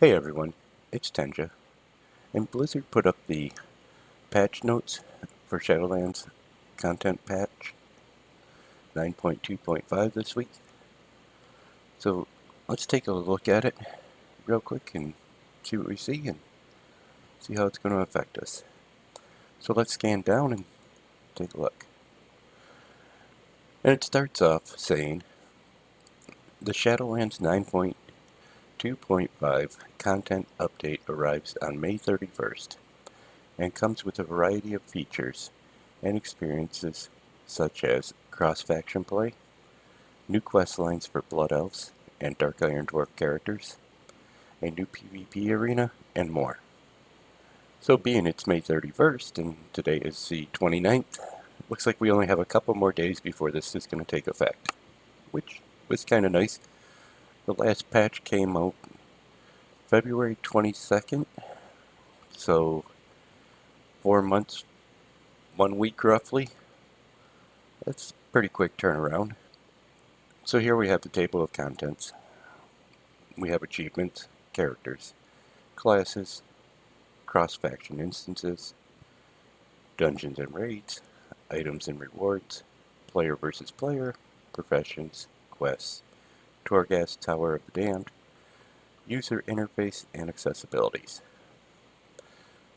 Hey everyone, it's Tenja, and Blizzard put up the patch notes for Shadowlands content patch 9.2.5 this week. So let's take a look at it real quick and see what we see and see how it's going to affect us. So let's scan down and take a look. And it starts off saying, the Shadowlands 9.2.5 content update arrives on May 31st and comes with a variety of features and experiences such as cross-faction play, new quest lines for Blood Elves and Dark Iron Dwarf characters, a new PvP arena, and more. So being it's May 31st and today is the 29th, looks like we only have a couple more days before this is going to take effect, which was kind of nice. The last patch came out February 22nd, so 4 months, 1 week roughly. That's a pretty quick turnaround. So here we have the table of contents. We have achievements, characters, classes, cross-faction instances, dungeons and raids, items and rewards, player versus player, professions, quests, Torghast Tower of the Damned, user interface, and accessibilities.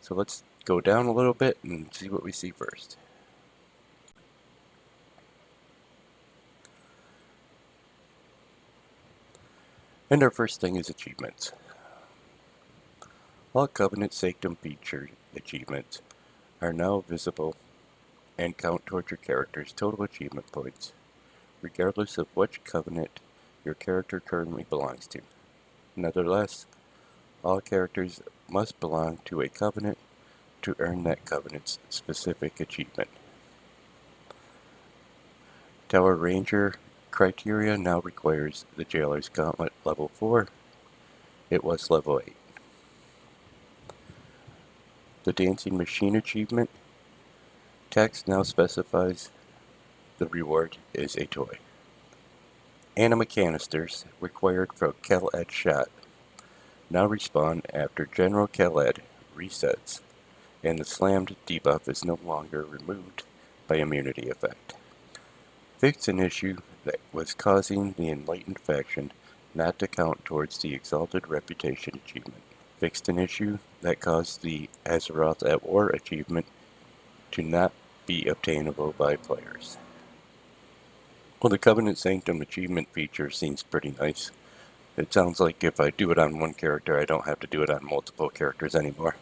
So let's go down a little bit and see what we see first. And our first thing is achievements. All Covenant Sanctum feature achievements are now visible and count towards your character's total achievement points, regardless of which covenant your character currently belongs to. Nevertheless, all characters must belong to a covenant to earn that covenant's specific achievement. Tower Ranger criteria now requires the Jailer's Gauntlet level 4. It was level 8. The Dancing Machine achievement text now specifies the reward is a toy. Anima canisters required for Kal-Ed shot now respawn after General Kal-Ed resets, and the slammed debuff is no longer removed by immunity effect. Fixed an issue that was causing the Enlightened faction not to count towards the Exalted Reputation achievement. Fixed an issue that caused the Azeroth at War achievement to not be obtainable by players. Well, the Covenant Sanctum achievement feature seems pretty nice. It sounds like if I do it on one character, I don't have to do it on multiple characters anymore,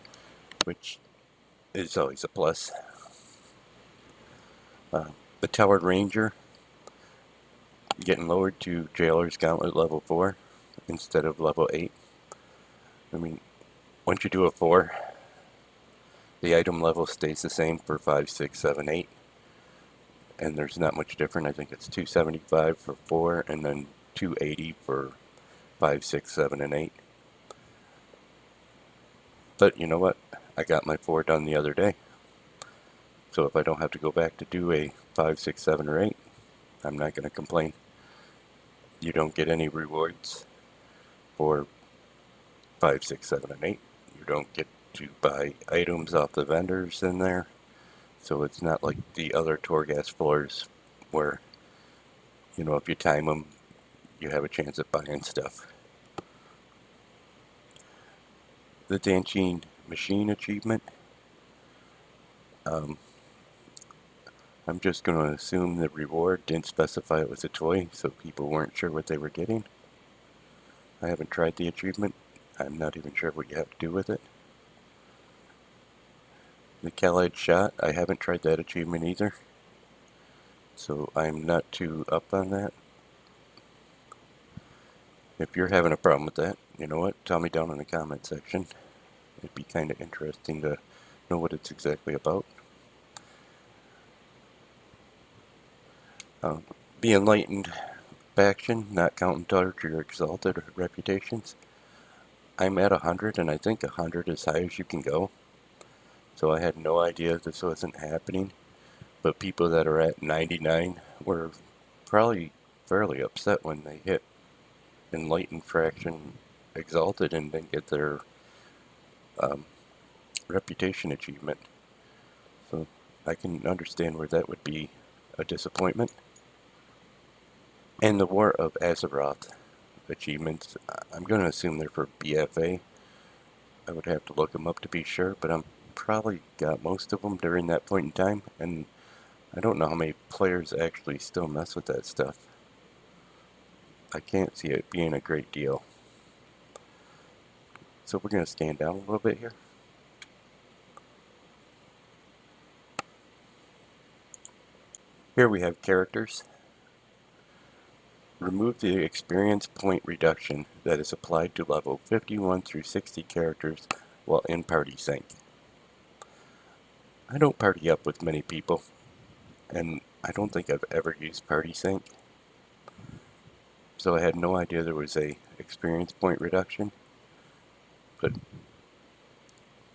which is always a plus. The Tower Ranger getting lowered to Jailer's Gauntlet level 4 instead of level 8. I mean, once you do a 4, the item level stays the same for 5, 6, 7, 8. And there's not much different. I think it's 275 for 4 and then 280 for 5, 6, 7, and 8. But you know what? I got my 4 done the other day. So if I don't have to go back to do a 5, 6, 7, or 8, I'm not going to complain. You don't get any rewards for 5, 6, 7, and 8. You don't get to buy items off the vendors in there. So it's not like the other Torghast floors where, you know, if you time them, you have a chance at buying stuff. The Dancing Machine achievement. I'm just going to assume the reward didn't specify it was a toy, so people weren't sure what they were getting. I haven't tried the achievement. I'm not even sure what you have to do with it. The Kal-Ed shot, I haven't tried that achievement either, so I'm not too up on that. If you're having a problem with that, you know what, tell me down in the comment section. It'd be kind of interesting to know what it's exactly about. The Enlightened faction, not counting towards your Exalted reputations. I'm at 100, and I think 100 is high as you can go. So I had no idea this wasn't happening. But people that are at 99 were probably fairly upset when they hit Enlightened faction exalted and then get their um, reputation achievement. So I can understand where that would be a disappointment. And the War of Azeroth achievements, I'm going to assume they're for BFA. I would have to look them up to be sure, but I'm probably got most of them during that point in time, and I don't know how many players actually still mess with that stuff. I can't see it being a great deal. So we're going to scan down a little bit here. Here we have characters. Remove the experience point reduction that is applied to level 51 through 60 characters while in party sync. I don't party up with many people, and I don't think I've ever used party sync, so I had no idea there was a experience point reduction. But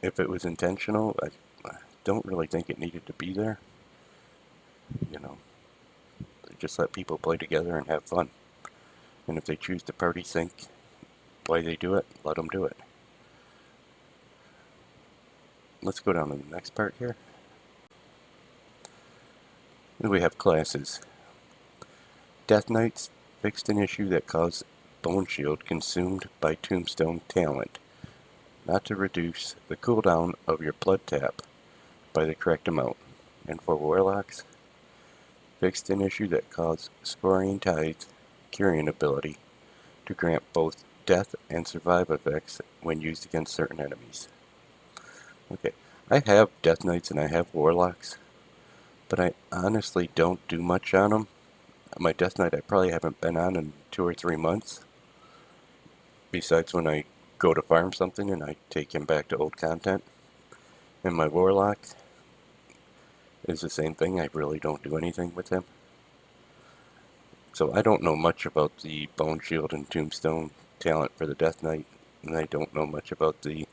if it was intentional, I don't really think it needed to be there. You know, just let people play together and have fun. And if they choose to party sync why they do it, let them do it. Let's go down to the next part here. And we have classes. Death Knights fixed an issue that caused Bone Shield consumed by Tombstone talent, not to reduce the cooldown of your blood tap by the correct amount. And for Warlocks, fixed an issue that caused Scoring Tide's Curing ability to grant both death and survive effects when used against certain enemies. Okay, I have Death Knights and I have Warlocks, but I honestly don't do much on them. My Death Knight I probably haven't been on in 2 or 3 months, besides when I go to farm something and I take him back to old content. And my Warlock is the same thing, I really don't do anything with him. So I don't know much about the Bone Shield and Tombstone talent for the Death Knight, and I don't know much about the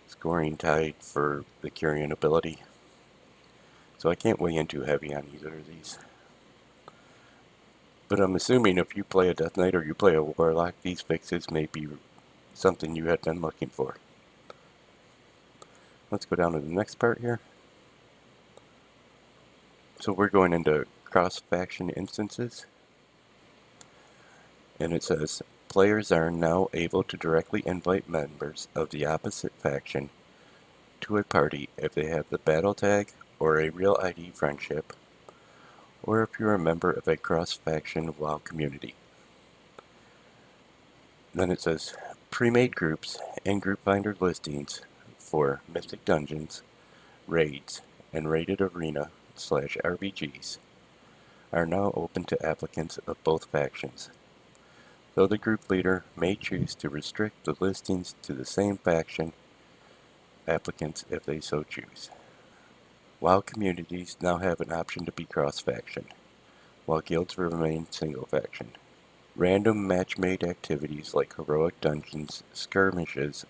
Scoring Tide for the Curing ability. So I can't weigh in too heavy on either of these. But I'm assuming if you play a Death Knight or you play a Warlock, these fixes may be something you had been looking for. Let's go down to the next part here. So we're going into cross-faction instances. And it says, players are now able to directly invite members of the opposite faction to a party if they have the battle tag or a real ID friendship, or if you're a member of a cross-faction WoW community. Then it says, pre-made groups and group finder listings for Mythic Dungeons, raids, and raided arena/RBGs are now open to applicants of both factions, though the group leader may choose to restrict the listings to the same faction applicants if they so choose. WoW communities now have an option to be cross-faction, while guilds remain single-faction. Random match-made activities like heroic dungeons, skirmishes,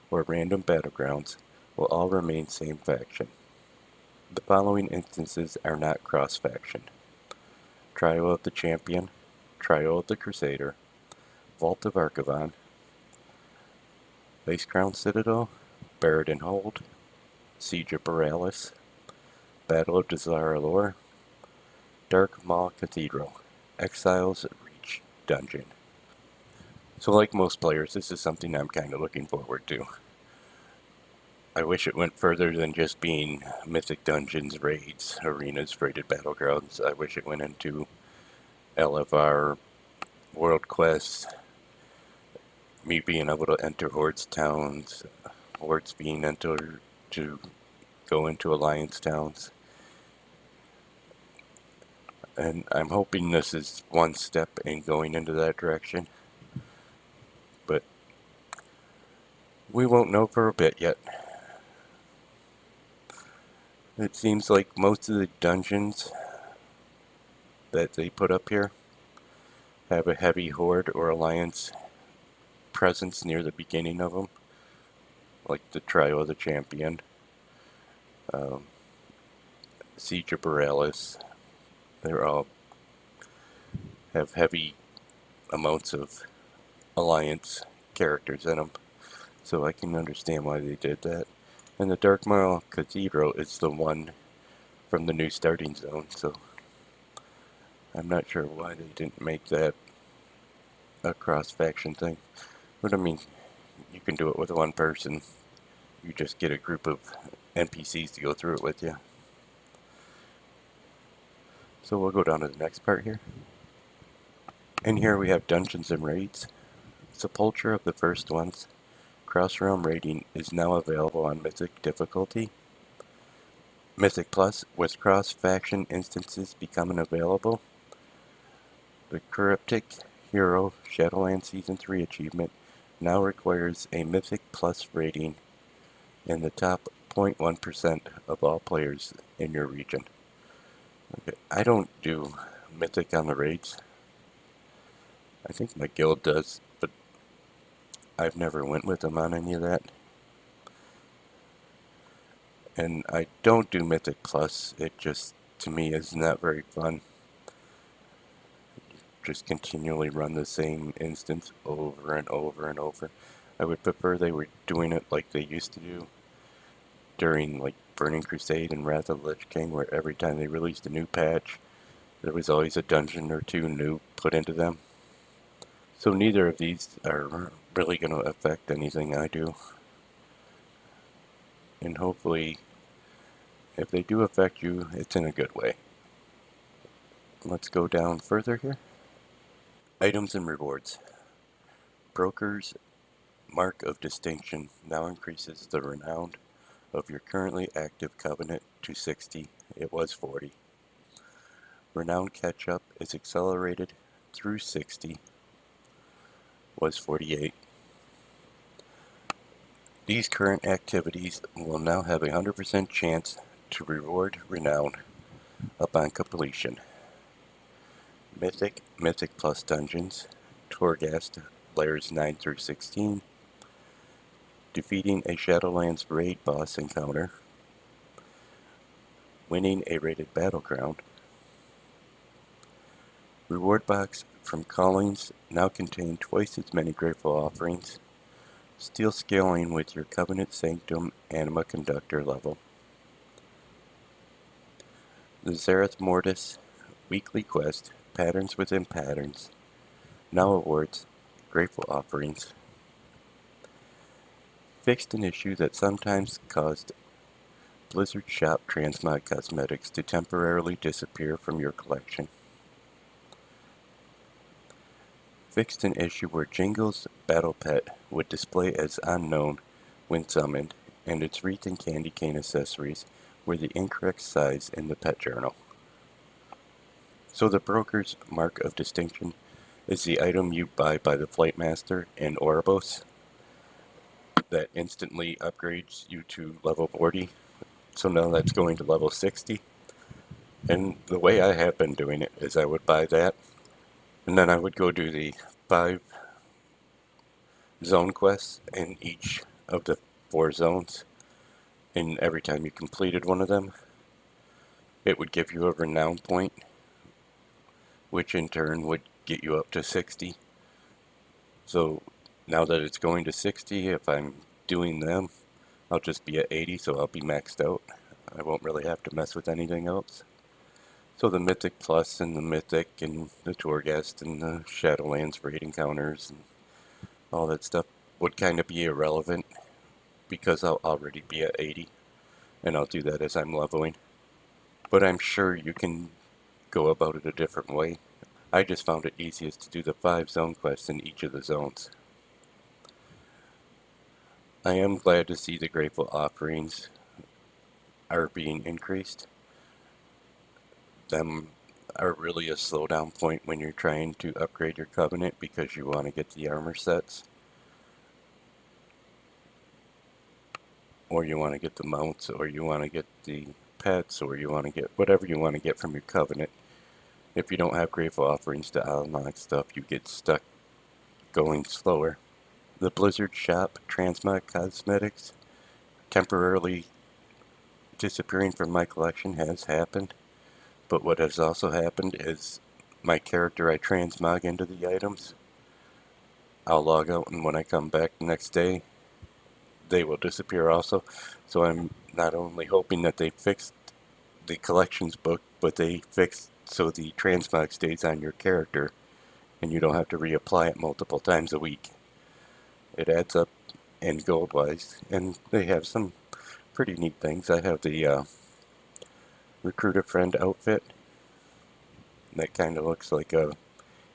or random battlegrounds will all remain same faction. The following instances are not cross-faction: Trial of the Champion, Trial of the Crusader, Vault of Archivon, Base Crown Citadel, Barad Hold, Siege of Borealis, Battle of Dazar'alor, Dark Maw Cathedral, Exiles Reach Dungeon. So like most players, this is something I'm kind of looking forward to. I wish it went further than just being Mythic Dungeons, raids, arenas, raided battlegrounds. I wish it went into LFR, World Quests, me being able to enter Hordes towns, Hordes being entered to go into Alliance towns. And I'm hoping this is one step in going into that direction. But we won't know for a bit yet. It seems like most of the dungeons that they put up here have a heavy Horde or Alliance presence near the beginning of them, like the Trial of the Champion, Siege of Borealis. They're all have heavy amounts of Alliance characters in them, so I can understand why they did that. And the Dark Marl Cathedral is the one from the new starting zone, so I'm not sure why they didn't make that a cross-faction thing. But I mean, you can do it with one person. You just get a group of NPCs to go through it with you. So we'll go down to the next part here. And here we have Dungeons and Raids. Sepulture of the first ones. Cross-realm raiding is now available on Mythic difficulty. Mythic Plus, with cross-faction instances becoming available. The Cryptic Hero Shadowland Season 3 achievement now requires a Mythic Plus rating in the top 0.1% of all players in your region. Okay, I don't do Mythic on the raids. I think my guild does, but I've never went with them on any of that. And I don't do Mythic Plus. It just, to me, is not very fun. Just continually run the same instance over and over and over. I would prefer they were doing it like they used to do during like Burning Crusade and Wrath of the Lich King, where every time they released a new patch, there was always a dungeon or two new put into them. So neither of these are really going to affect anything I do. And hopefully, if they do affect you, it's in a good way. Let's go down further here. Items and rewards. Broker's Mark of Distinction now increases the renown of your currently active covenant to 60. It was 40. Renown catch-up is accelerated through 60. Was 48. These current activities will now have a 100% chance to reward renown upon completion. Mythic Plus Dungeons, Torghast, layers 9 through 16, defeating a Shadowlands raid boss encounter, winning a rated battleground. Reward box from Callings now contain twice as many grateful offerings, still scaling with your Covenant Sanctum Anima Conductor level. The Zareth Mortis weekly quest, Patterns Within Patterns, now awards grateful offerings. Fixed an issue that sometimes caused Blizzard Shop transmog cosmetics to temporarily disappear from your collection. Fixed an issue where Jingle's battle pet would display as unknown when summoned, and its wreath and candy cane accessories were the incorrect size in the pet journal. So the Broker's Mark of Distinction is the item you buy by the Flightmaster in Oribos that instantly upgrades you to level 40. So now that's going to level 60. And the way I have been doing it is I would buy that, and then I would go do the 5 zone quests in each of the 4 zones. And every time you completed one of them, it would give you a renown point, which in turn would get you up to 60. So now that it's going to 60, if I'm doing them, I'll just be at 80, so I'll be maxed out. I won't really have to mess with anything else. So the Mythic Plus and the Mythic and the Torghast and the Shadowlands raid encounters and all that stuff would kind of be irrelevant because I'll already be at 80, and I'll do that as I'm leveling. But I'm sure you can go about it a different way. I just found it easiest to do the 5 zone quests in each of the zones. I am glad to see the grateful offerings are being increased. Them are really a slowdown point when you're trying to upgrade your covenant because you want to get the armor sets, or you want to get the mounts, or you want to get the pets, or you want to get whatever you want to get from your covenant. If you don't have grateful offerings to unlock stuff, you get stuck going slower. The Blizzard Shop transmog cosmetics temporarily disappearing from my collection has happened, but what has also happened is my character I transmog into the items I'll log out, and when I come back the next day, they will disappear also. So I'm not only hoping that they fixed the collections book, but they fixed so the transmog stays on your character and you don't have to reapply it multiple times a week. It adds up in gold wise, and they have some pretty neat things. I have the recruit a friend outfit that kind of looks like a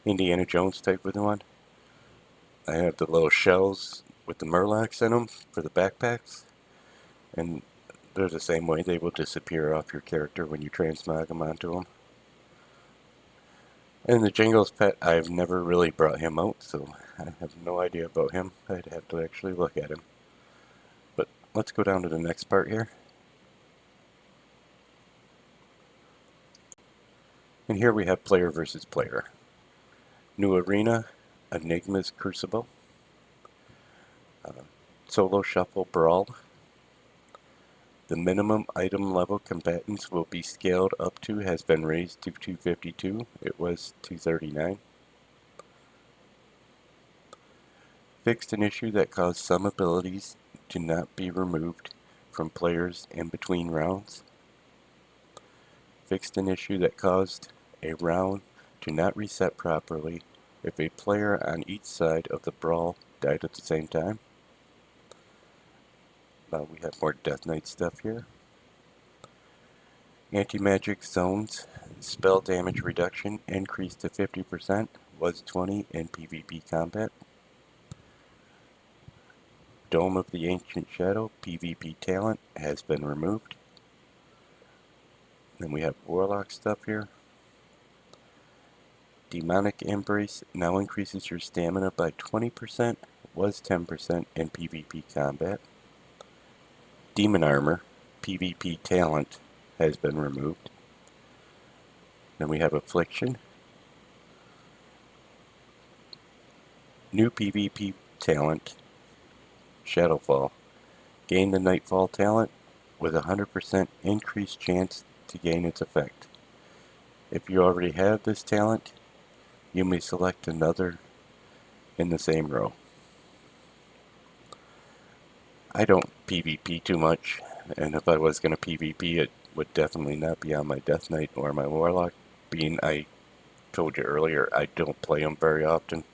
Indiana Jones type of one. I have the little shells with the murlocs in them for the backpacks, and they're the same way. They will disappear off your character when you transmog them onto them. And the Jingles pet, I've never really brought him out, so I have no idea about him. I'd have to actually look at him. But let's go down to the next part here. And here we have player versus player. New arena, Enigma's Crucible, Solo Shuffle Brawl. The minimum item level combatants will be scaled up to has been raised to 252. It was 239. Fixed an issue that caused some abilities to not be removed from players in between rounds. Fixed an issue that caused a round to not reset properly if a player on each side of the brawl died at the same time. We have more Death Knight stuff here. Anti-magic zones spell damage reduction increased to 50%, was 20 in PvP combat. Dome of the Ancient Shadow PvP talent has been removed. Then we have Warlock stuff here. Demonic Embrace now increases your stamina by 20%, was 10% in PvP combat. Demon Armor PvP talent has been removed. Then we have Affliction. New PvP talent, Shadowfall. Gain the Nightfall talent with a 100% increased chance to gain its effect. If you already have this talent, you may select another in the same row. I don't PvP too much, and if I was going to PvP, it would definitely not be on my Death Knight or my Warlock, being I told you earlier, I don't play them very often.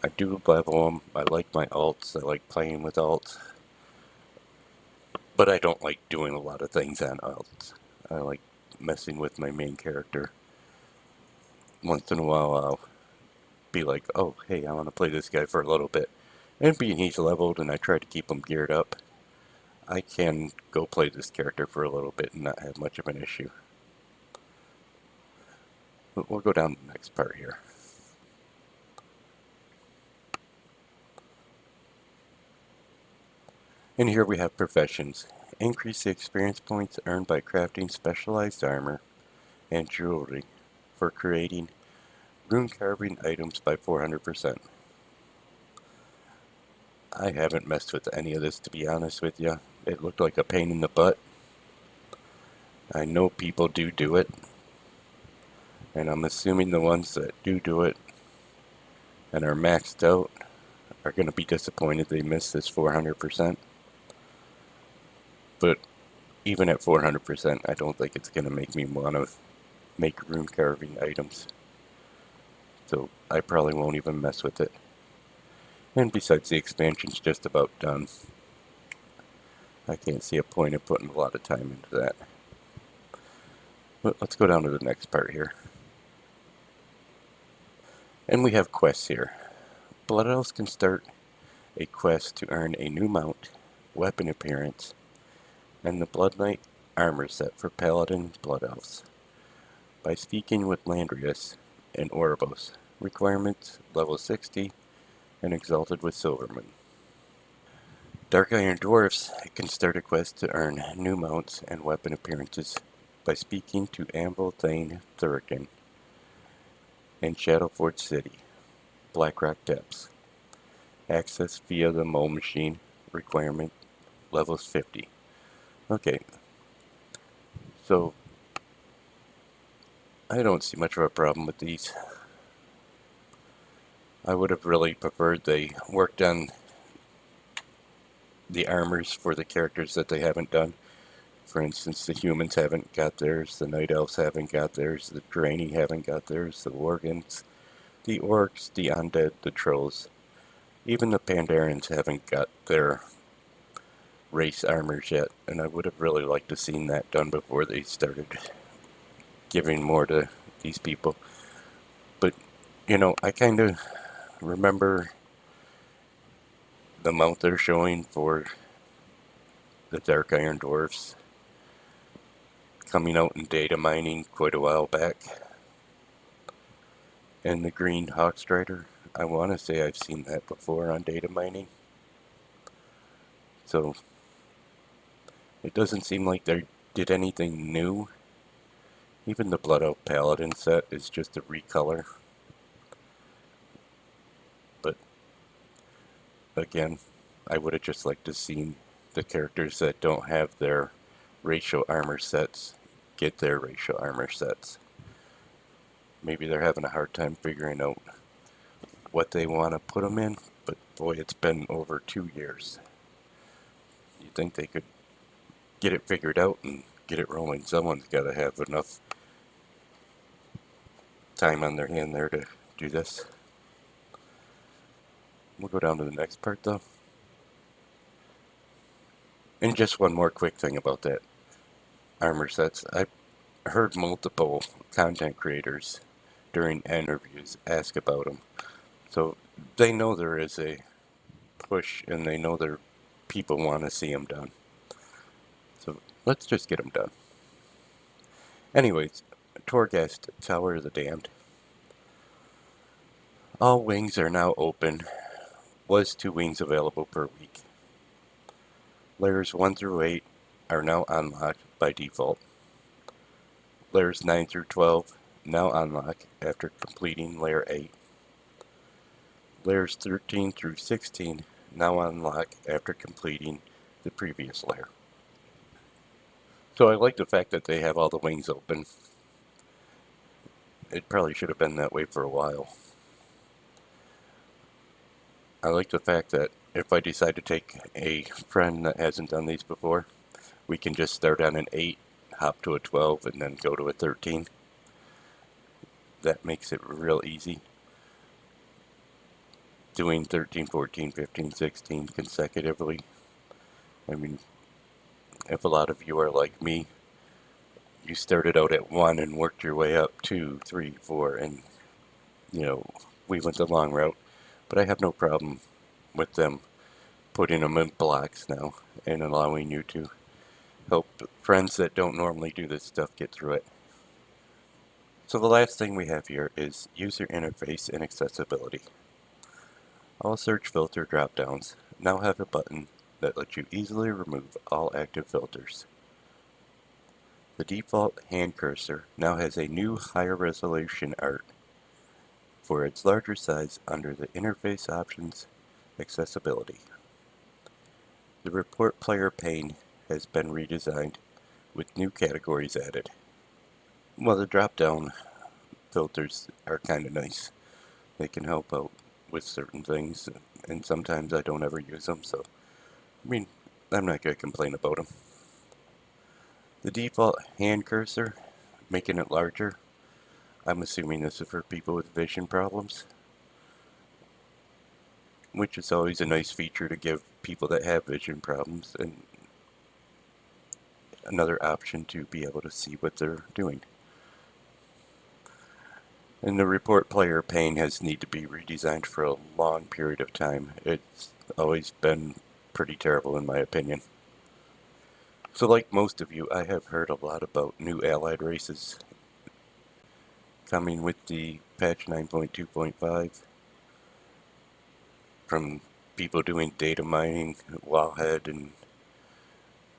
I do level them, I like my alts, I like playing with alts, but I don't like doing a lot of things on alts. I like messing with my main character. Once in a while I'll be like, oh hey, I want to play this guy for a little bit. And being he's leveled and I try to keep him geared up, I can go play this character for a little bit and not have much of an issue. But we'll go down to the next part here. And here we have professions. Increase the experience points earned by crafting specialized armor and jewelry for creating rune carving items by 400%. I haven't messed with any of this, to be honest with you. It looked like a pain in the butt. I know people do it, and I'm assuming the ones that do it and are maxed out are going to be disappointed they missed this 400%. But even at 400%, I don't think it's going to make me want to make rune carving items. So I probably won't even mess with it. And besides, the expansion's just about done. I can't see a point in putting a lot of time into that. But let's go down to the next part here. And we have quests here. Blood Elves can start a quest to earn a new mount, weapon appearance, and the Blood Knight armor set for Paladin Blood Elves by speaking with Landrius and Oribos. Requirements level 60 and exalted with Silverman. Dark Iron Dwarfs can start a quest to earn new mounts and weapon appearances by speaking to Anvil Thane Thurrican in Shadowford City, Blackrock Depths. Access via the mole machine. Requirement levels 50. Okay, so I don't see much of a problem with these. I would have really preferred they worked on the armors for the characters that they haven't done. For instance, the humans haven't got theirs, the night elves haven't got theirs, the Draenei haven't got theirs, the Worgans, the orcs, the undead, the trolls. Even the Pandarians haven't got their race armors yet, and I would have really liked to seen that done before they started giving more to these people. But, I kind of remember the mount they're showing for the Dark Iron Dwarfs coming out in data mining quite a while back. And the Green Hawkstrider, I want to say I've seen that before on data mining. So it doesn't seem like they did anything new. Even the Blood Elf Paladin set is just a recolor. But again, I would have just liked to seen the characters that don't have their racial armor sets get their racial armor sets. Maybe they're having a hard time figuring out what they want to put them in, but boy, it's been over 2 years. You'd think they could get it figured out and get it rolling. Someone's got to have enough time on their hand there to do this. We'll go down to the next part though. And just one more quick thing about that armor sets. I've heard multiple content creators during interviews ask about them. So they know there is a push and they know their people want to see them done. So let's just get them done. Anyways, Torghast, Tower of the Damned. All wings are now open. Was 2 wings available per week. Layers 1 through 8 are now unlocked by default. Layers 9 through 12 now unlock after completing layer 8. Layers 13 through 16 now unlock after completing the previous layer. So I like the fact that they have all the wings open. It probably should have been that way for a while. I like the fact that if I decide to take a friend that hasn't done these before, we can just start on an 8, hop to a 12, and then go to a 13. That makes it real easy. Doing 13, 14, 15, 16 consecutively. I mean, if a lot of you are like me, you started out at 1 and worked your way up 2, 3, 4, and, we went the long route. But I have no problem with them putting them in blocks now and allowing you to help friends that don't normally do this stuff get through it. So the last thing we have here is user interface and accessibility. All search filter drop-downs now have a button that lets you easily remove all active filters. The default hand cursor now has a new higher resolution art for its larger size under the interface options accessibility. The report player pane has been redesigned with new categories added. Well, the drop-down filters are kind of nice. They can help out with certain things, and sometimes I don't ever use them, so, I'm not going to complain about them. The default hand cursor, making it larger, I'm assuming this is for people with vision problems, which is always a nice feature to give people that have vision problems and another option to be able to see what they're doing. And the report player pane has need to be redesigned for a long period of time. It's always been pretty terrible in my opinion. So like most of you, I have heard a lot about new allied races coming with the patch 9.2.5 from people doing data mining, Wowhead and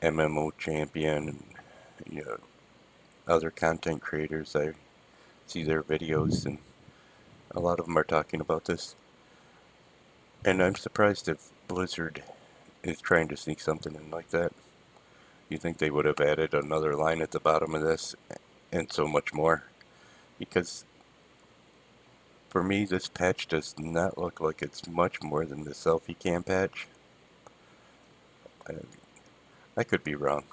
MMO Champion and other content creators. I see their videos and a lot of them are talking about this. And I'm surprised if Blizzard is trying to sneak something in like that. You think they would have added another line at the bottom of this and so much more? Because For me, this patch does not look like it's much more than the selfie cam patch. I could be wrong,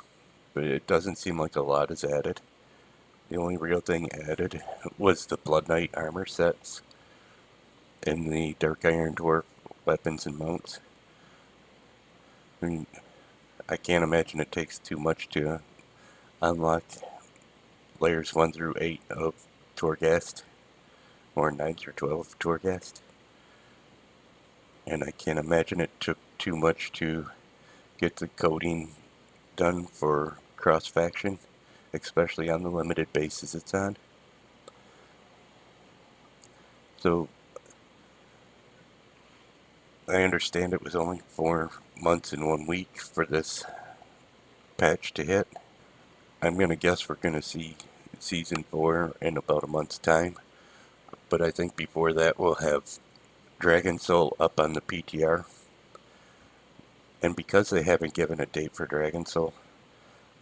but it doesn't seem like a lot is added. The only real thing added was the Blood Knight armor sets and the Dark Iron Dwarf weapons and mounts. I mean, I can't imagine it takes too much to unlock layers 1 through 8 of Torghast, or 9 through 12 of Torghast. And I can't imagine it took too much to get the coding done for cross-faction, especially on the limited bases it's on. So I understand it was only 4 months and 1 week for this patch to hit. I'm going to guess we're going to see Season 4 in about a month's time, but I think before that we'll have Dragon Soul up on the PTR. And because they haven't given a date for Dragon Soul,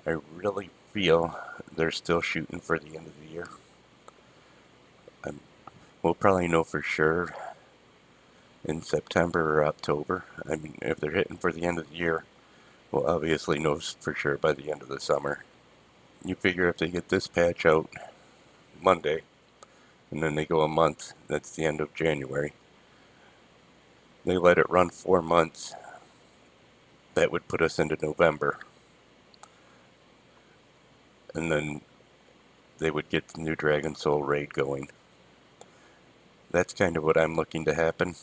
I really feel they're still shooting for the end of the year. We'll probably know for sure in September or October. I mean, if they're hitting for the end of the year, we'll obviously know for sure by the end of the summer. You figure if they get this patch out Monday, and then they go a month, that's the end of January. They let it run 4 months, that would put us into November. And then they would get the new Dragon Soul raid going. That's kind of what I'm looking to happen.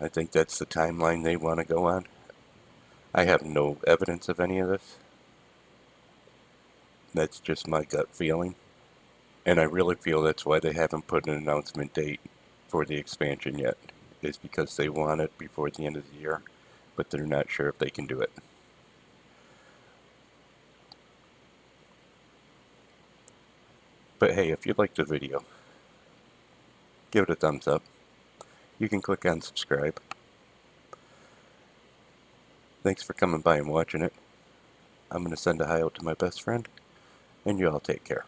I think that's the timeline they want to go on. I have no evidence of any of this. That's just my gut feeling. And I really feel that's why they haven't put an announcement date for the expansion yet, is because they want it before the end of the year, but they're not sure if they can do it. But hey, if you liked the video, give it a thumbs up. You can click on subscribe. Thanks for coming by and watching it. I'm going to send a hi out to my best friend, and you all take care.